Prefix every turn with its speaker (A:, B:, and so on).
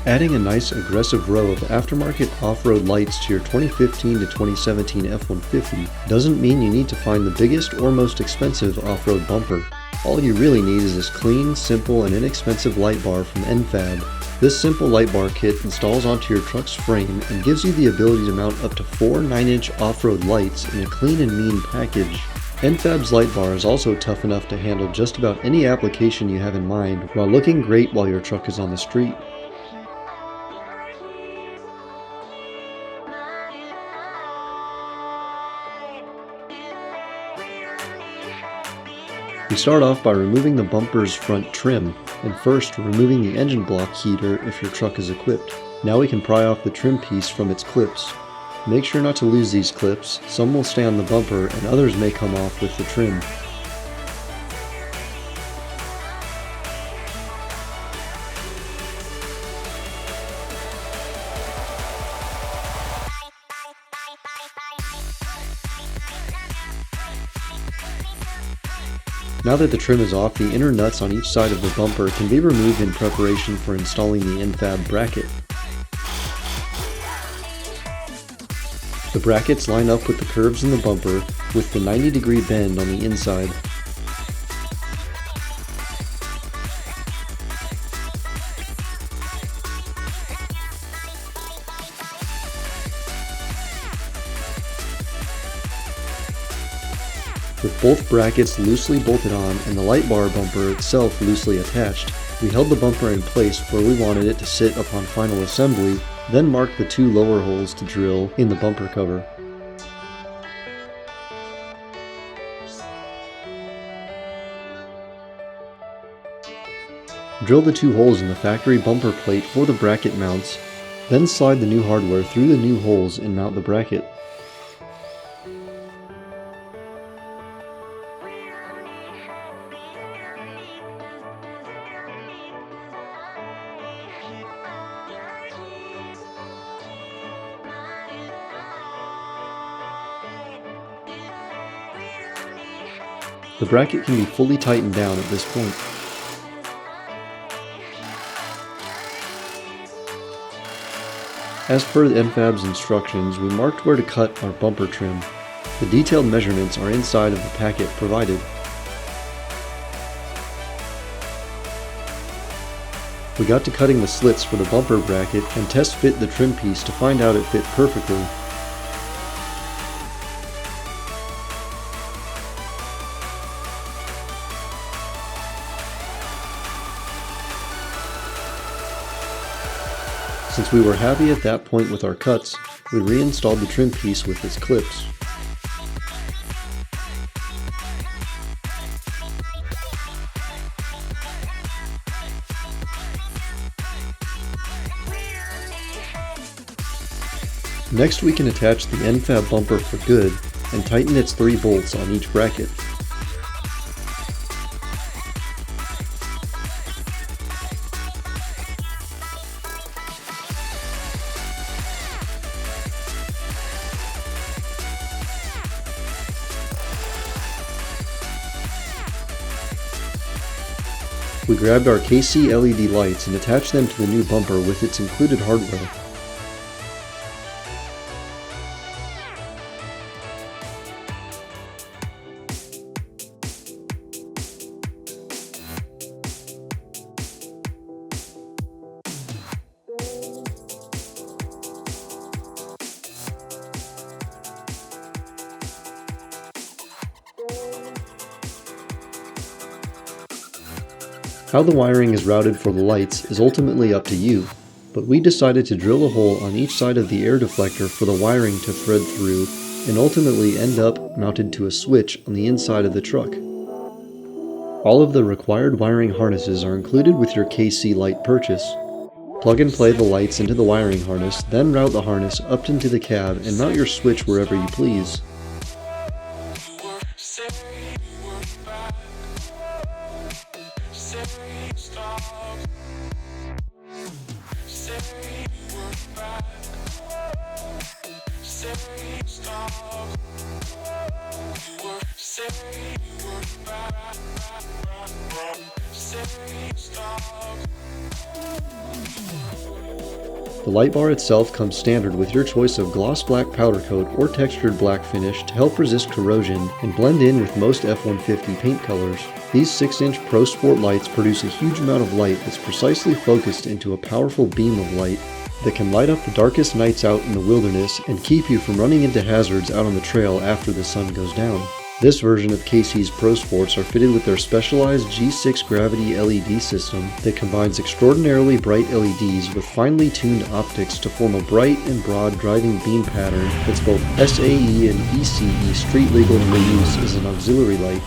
A: Adding a nice aggressive row of aftermarket off-road lights to your 2015 to 2017 F-150 doesn't mean you need to find the biggest or most expensive off-road bumper. All you really need is this clean, simple, and inexpensive light bar from N-Fab. This simple light bar kit installs onto your truck's frame and gives you the ability to mount up to 4 9-inch off-road lights in a clean and mean package. N-Fab's light bar is also tough enough to handle just about any application you have in mind while looking great while your truck is on the street. We start off by removing the bumper's front trim, and first removing the engine block heater if your truck is equipped. Now we can pry off the trim piece from its clips. Make sure not to lose these clips, some will stay on the bumper and others may come off with the trim. Now that the trim is off, the inner nuts on each side of the bumper can be removed in preparation for installing the N-Fab bracket. The brackets line up with the curves in the bumper with the 90-degree bend on the inside. With both brackets loosely bolted on and the light bar bumper itself loosely attached, we held the bumper in place where we wanted it to sit upon final assembly, then marked the 2 lower holes to drill in the bumper cover. Drill the 2 holes in the factory bumper plate for the bracket mounts, then slide the new hardware through the new holes and mount the bracket. The bracket can be fully tightened down at this point. As per the N-Fab's instructions, we marked where to cut our bumper trim. The detailed measurements are inside of the packet provided. We got to cutting the slits for the bumper bracket and test fit the trim piece to find out it fit perfectly. Since we were happy at that point with our cuts, we reinstalled the trim piece with its clips. Next we can attach the N-Fab bumper for good and tighten its 3 bolts on each bracket. We grabbed our KC LED lights and attached them to the new bumper with its included hardware. How the wiring is routed for the lights is ultimately up to you, but we decided to drill a hole on each side of the air deflector for the wiring to thread through and ultimately end up mounted to a switch on the inside of the truck. All of the required wiring harnesses are included with your KC light purchase. Plug and play the lights into the wiring harness, then route the harness up into the cab and mount your switch wherever you please. The light bar itself comes standard with your choice of gloss black powder coat or textured black finish to help resist corrosion and blend in with most F-150 paint colors. These 6-inch Pro Sport lights produce a huge amount of light that's precisely focused into a powerful beam of light that can light up the darkest nights out in the wilderness and keep you from running into hazards out on the trail after the sun goes down. This version of KC's Pro Sports are fitted with their specialized G6 gravity LED system that combines extraordinarily bright LEDs with finely tuned optics to form a bright and broad driving beam pattern that's both SAE and ECE street legal for use as an auxiliary light.